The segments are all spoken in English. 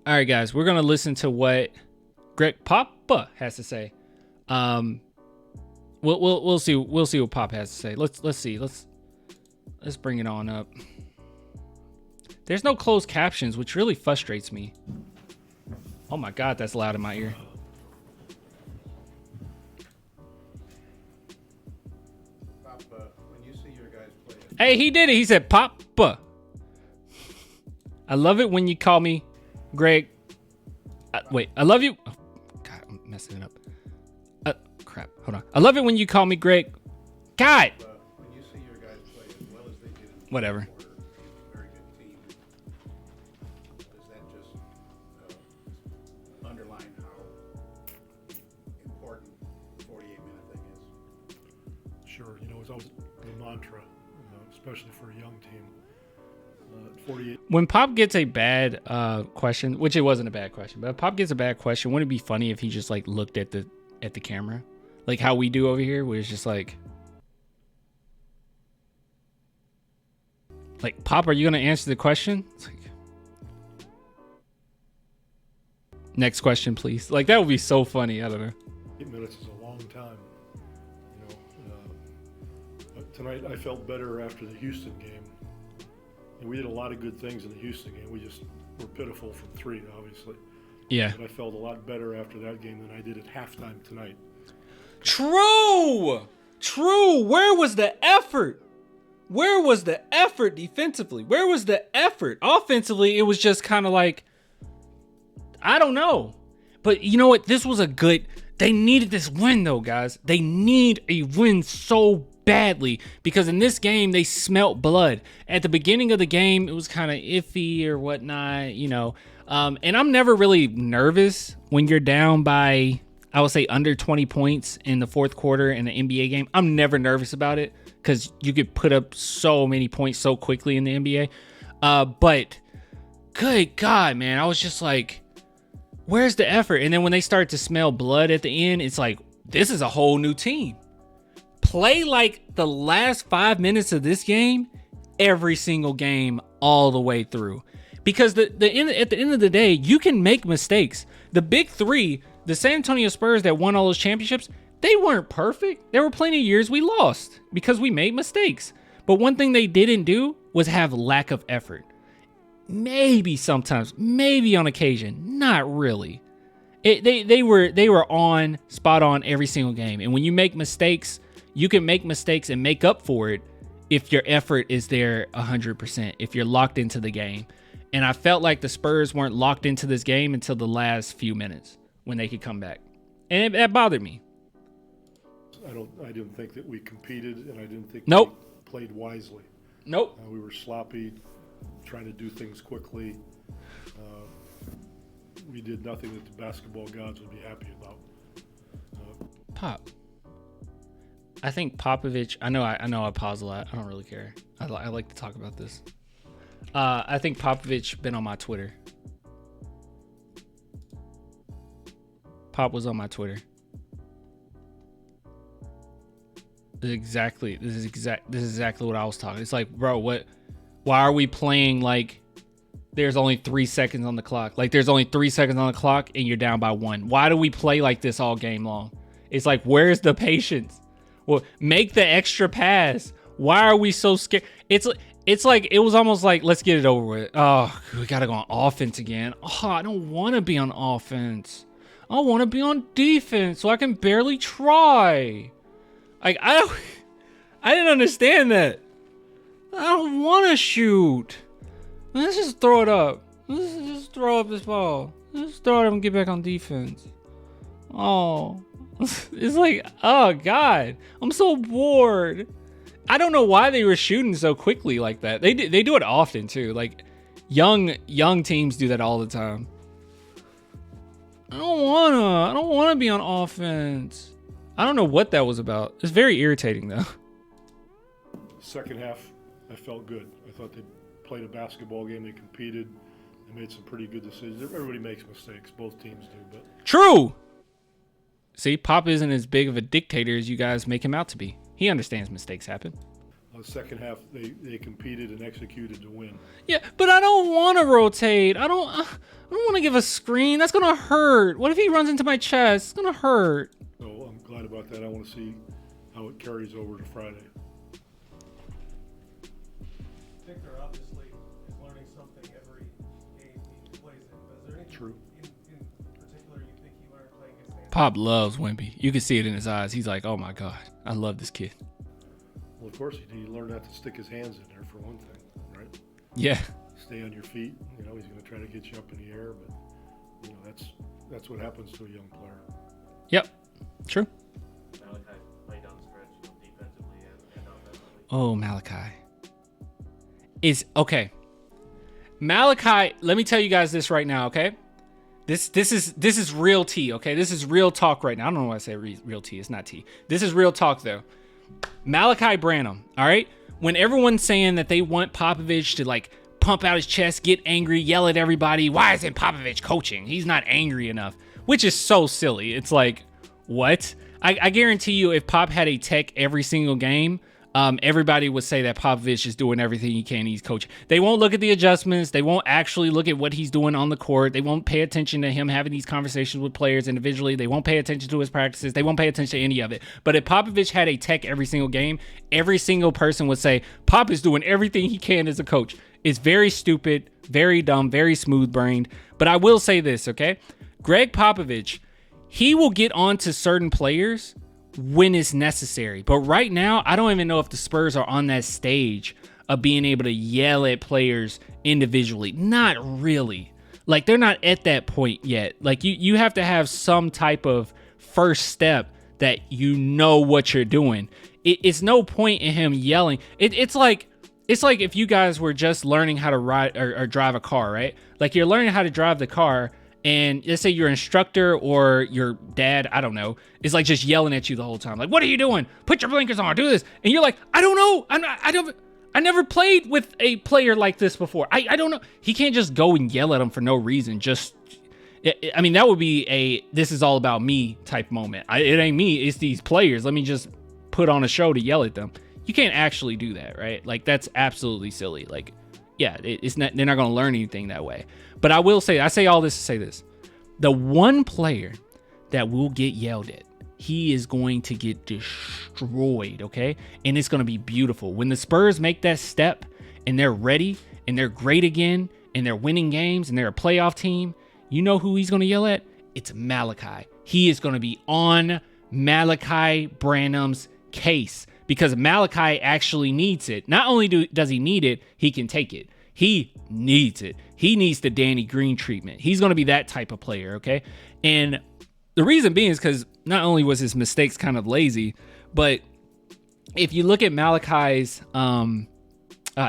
All right, guys, we're gonna listen to what Greg Papa has to say. We'll see what Pop has to say. Let's see. Let's bring it on up. There's no closed captions, which really frustrates me. Oh my God, that's loud in my ear. Papa, when you see your guys play. Hey, he did it. He said, Papa. I love it when you call me Greg. Wait, I love you. Oh, God, I'm messing it up. Crap. Hold on. I love it when you call me Greg. God. When you see your guys play as well as they did in the Whatever. quarter, a very good team. Does that just underline how important the 48-minute thing is? Sure, it's always the mantra, especially for a young team. 48. When Pop gets a bad question, which it wasn't a bad question, but if Pop gets a bad question, wouldn't it be funny if he just like looked at the camera, like how we do over here, where it's just like Pop, are you gonna answer the question? It's like, next question, please. Like that would be so funny. I don't know. 8 minutes is a long time. But tonight I felt better after the Houston game. And we did a lot of good things in the Houston game. We just were pitiful from three, obviously. Yeah. But I felt a lot better after that game than I did at halftime tonight. True. Where was the effort? Where was the effort defensively? Where was the effort? Offensively, it was just kind of like, I don't know. But you know what? This was they needed this win though, guys. They need a win so badly because in this game, they smelt blood. At the beginning of the game, it was kind of iffy or whatnot, and I'm never really nervous when you're down by, I would say, under 20 points in the fourth quarter in an NBA game. I'm never nervous about it because you could put up so many points so quickly in the NBA. But good God, man, I was just like, where's the effort? And then when they start to smell blood at the end, it's like, this is a whole new team. Play like the last 5 minutes of this game, every single game, all the way through. Because at the end of the day, you can make mistakes. The big three, the San Antonio Spurs that won all those championships, they weren't perfect. There were plenty of years we lost because we made mistakes. But one thing they didn't do was have lack of effort. Maybe sometimes, maybe on occasion, not really. They were on, spot on every single game. And when you make mistakes, you can make mistakes and make up for it if your effort is there 100%, if you're locked into the game. And I felt like the Spurs weren't locked into this game until the last few minutes when they could come back. And that bothered me. I didn't think that we competed, and I didn't think Nope. we played wisely. Nope. We were sloppy, trying to do things quickly. We did nothing that the basketball gods would be happy about. Pop. I think Popovich. I know I pause a lot. I don't really care. I like to talk about this. I think Popovich been on my Twitter. Pop was on my Twitter. This is exactly what I was talking. It's like, bro, what? Why are we playing like there's only 3 seconds on the clock? Like there's only 3 seconds on the clock and you're down by 1. Why do we play like this all game long? It's like, where's the patience? Well, make the extra pass. Why are we so scared? It's like, it was almost like, let's get it over with. Oh, we got to go on offense again. Oh, I don't want to be on offense. I want to be on defense so I can barely try. Like, I didn't understand that. I don't want to shoot. Let's just throw it up. Let's just throw up this ball. Let's throw it up and get back on defense. Oh. It's like, oh God, I'm so bored. I don't know why they were shooting so quickly like that. They do it often too. Like young teams do that all the time. I don't wanna be on offense. I don't know what that was about. It's very irritating though. Second half, I felt good. I thought they played a basketball game. They competed. They made some pretty good decisions. Everybody makes mistakes. Both teams do, but True. See, Pop isn't as big of a dictator as you guys make him out to be. He understands mistakes happen. Second half, they competed and executed to win. Yeah, but I don't want to rotate. I don't want to give a screen. That's gonna hurt. What if he runs into my chest? It's gonna hurt. So I'm glad about that. I want to see how it carries over to Friday. Victor obviously is learning something every game he plays in. But is there anything True. in particular you think he learned playing against Nancy? Pop loves Wimpy. You can see it in his eyes. He's like, oh my God, I love this kid. Well, of course, he learned not to stick his hands in there for one thing, right? Yeah. Stay on your feet. He's going to try to get you up in the air, but that's what happens to a young player. Yep. True. Malachi played down the stretch, defensively and offensively. Oh, Malachi. Okay. Malachi, let me tell you guys this right now, okay? This is real tea, okay? This is real talk right now. I don't know why I say real tea. It's not tea. This is real talk, though. Malachi Branham, all right? When everyone's saying that they want Popovich to, like, pump out his chest, get angry, yell at everybody, why isn't Popovich coaching? He's not angry enough, which is so silly. It's like, what? I guarantee you if Pop had a tech every single game, everybody would say that Popovich is doing everything he can. He's coaching. They won't look at the adjustments. They won't actually look at what he's doing on the court. They won't pay attention to him having these conversations with players individually. They won't pay attention to his practices. They won't pay attention to any of it. But if Popovich had a tech every single game, every single person would say, Pop is doing everything he can as a coach. It's very stupid, very dumb, very smooth-brained. But I will say this, okay? Greg Popovich, he will get on to certain players when it's necessary. But right now, I don't even know if the Spurs are on that stage of being able to yell at players individually. Not really. Like, they're not at that point yet. Like, you have to have some type of first step that you know what you're doing. It's no point in him yelling. It's like if you guys were just learning how to ride or drive a car, right? Like, you're learning how to drive the car, and let's say your instructor or your dad, I don't know, is like just yelling at you the whole time. Like, what are you doing? Put your blinkers on, do this. And you're like, I don't know. I never played with a player like this before. I don't know. He can't just go and yell at him for no reason. I mean, that would be a this is all about me type moment. It ain't me. It's these players. Let me just put on a show to yell at them. You can't actually do that, right? Like, that's absolutely silly. Like, yeah, it's not. They're not going to learn anything that way. But I will say, I say all this to say this. The one player that will get yelled at, he is going to get destroyed, okay? And it's going to be beautiful. When the Spurs make that step and they're ready and they're great again and they're winning games and they're a playoff team, you know who he's going to yell at? It's Malachi. He is going to be on Malachi Branham's case because Malachi actually needs it. Not only does he need it, he can take it. He needs it. He needs the Danny Green treatment. He's going to be that type of player, okay? And the reason being is because not only was his mistakes kind of lazy, but if you look at Malachi's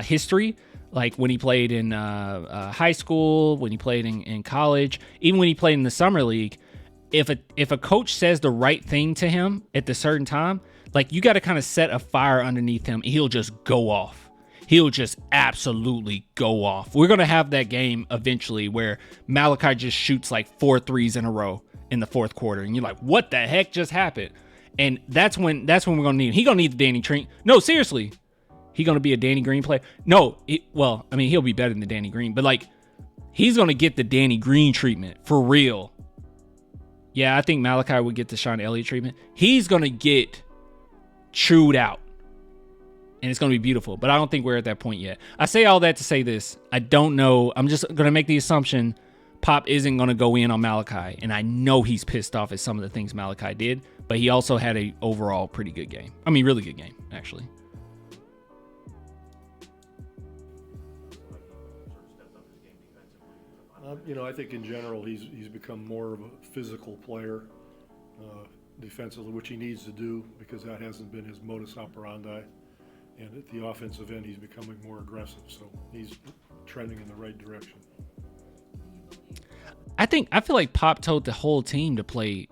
history, like when he played in high school, when he played in college, even when he played in the summer league, if a coach says the right thing to him at the certain time, like, you got to kind of set a fire underneath him, and he'll just go off. He'll just absolutely go off. We're going to have that game eventually where Malachi just shoots like 4 threes in a row in the fourth quarter. And you're like, what the heck just happened? And that's when we're going to need him. He's going to need the Danny Green. No, seriously. He's going to be a Danny Green player. No, he'll be better than Danny Green. But, like, he's going to get the Danny Green treatment for real. Yeah, I think Malachi would get the Sean Elliott treatment. He's going to get chewed out. And it's going to be beautiful. But I don't think we're at that point yet. I say all that to say this. I don't know. I'm just going to make the assumption Pop isn't going to go in on Malachi. And I know he's pissed off at some of the things Malachi did. But he also had a overall pretty good game. I mean, really good game, actually. I think in general he's become more of a physical player defensively, which he needs to do because that hasn't been his modus operandi. And at the offensive end, he's becoming more aggressive. So he's trending in the right direction. I feel like Pop told the whole team to play,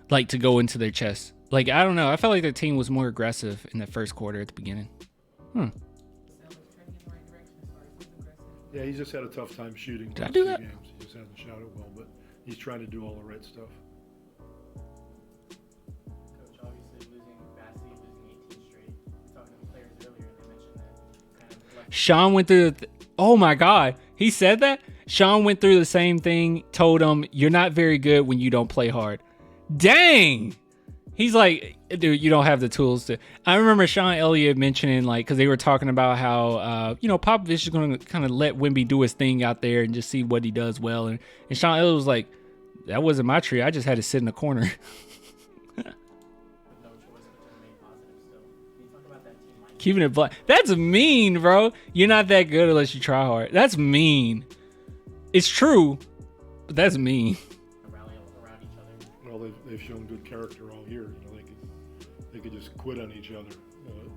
like, to go into their chest. Like, I don't know. I felt like their team was more aggressive in the first quarter at the beginning. Yeah, he's just had a tough time shooting. Did I do that? Games. He just hasn't shot it well, but he's trying to do all the right stuff. Coach, obviously losing Bassey, losing 18 straight. Talking to the players earlier, they Sean went through oh my God. He said that? Sean went through the same thing, told him, you're not very good when you don't play hard. Dang. He's like, dude, you don't have the tools to. I remember Sean Elliott mentioning, like, because they were talking about how, Popovich is going to kind of let Wemby do his thing out there and just see what he does well. And Sean Elliott was like, that wasn't my tree. I just had to sit in the corner. Keeping it black. That's mean, bro. You're not that good unless you try hard. That's mean. It's true, but that's mean. Well, they've shown good character all year. They could just quit on each other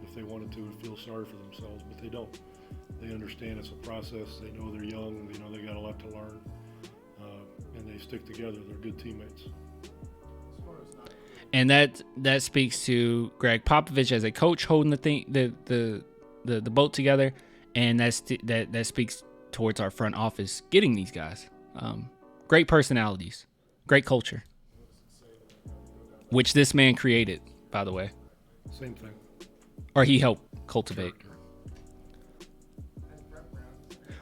if they wanted to and feel sorry for themselves, but they don't. They understand it's a process. They know they're young. They know they got a lot to learn, and they stick together. They're good teammates. And that speaks to Greg Popovich as a coach holding the boat together, and that speaks towards our front office getting these guys. Great personalities, great culture, which this man created, by the way. Same thing. Or he helped cultivate.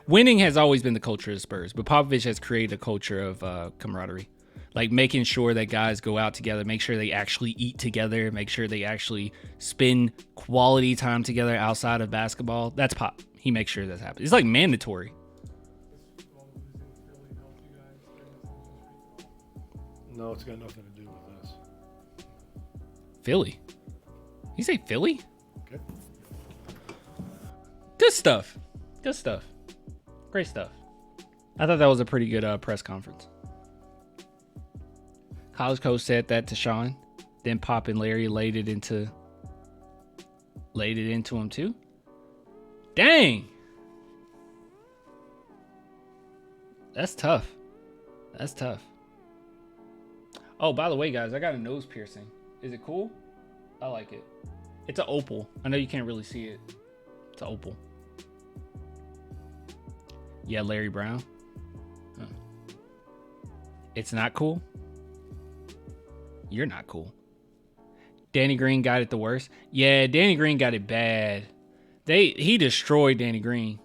Winning has always been the culture of Spurs, but Popovich has created a culture of camaraderie. Like making sure that guys go out together, make sure they actually eat together, make sure they actually spend quality time together outside of basketball. That's Pop. He makes sure that happens. It's like mandatory. No, it's got nothing to do with this. Philly. You say Philly? Okay. Good stuff. Good stuff. Great stuff. I thought that was a pretty good press conference. College coach said that to Sean. Then Pop and Larry laid it into him too. Dang. That's tough. That's tough. Oh, by the way, guys, I got a nose piercing. Is it cool? I like it. It's an opal. I know you can't really see it. It's an opal. Yeah, Larry Brown. Huh. It's not cool. You're not cool. Danny Green got it the worst. Yeah, Danny Green got it bad. He destroyed Danny Green.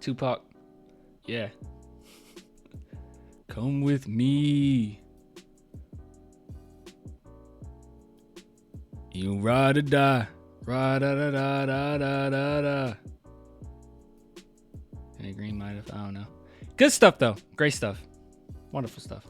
Tupac. Yeah. Come with me. You ride or die. Ride da da da da da da da. Danny Green might have. I don't know. Good stuff though. Great stuff. Wonderful stuff.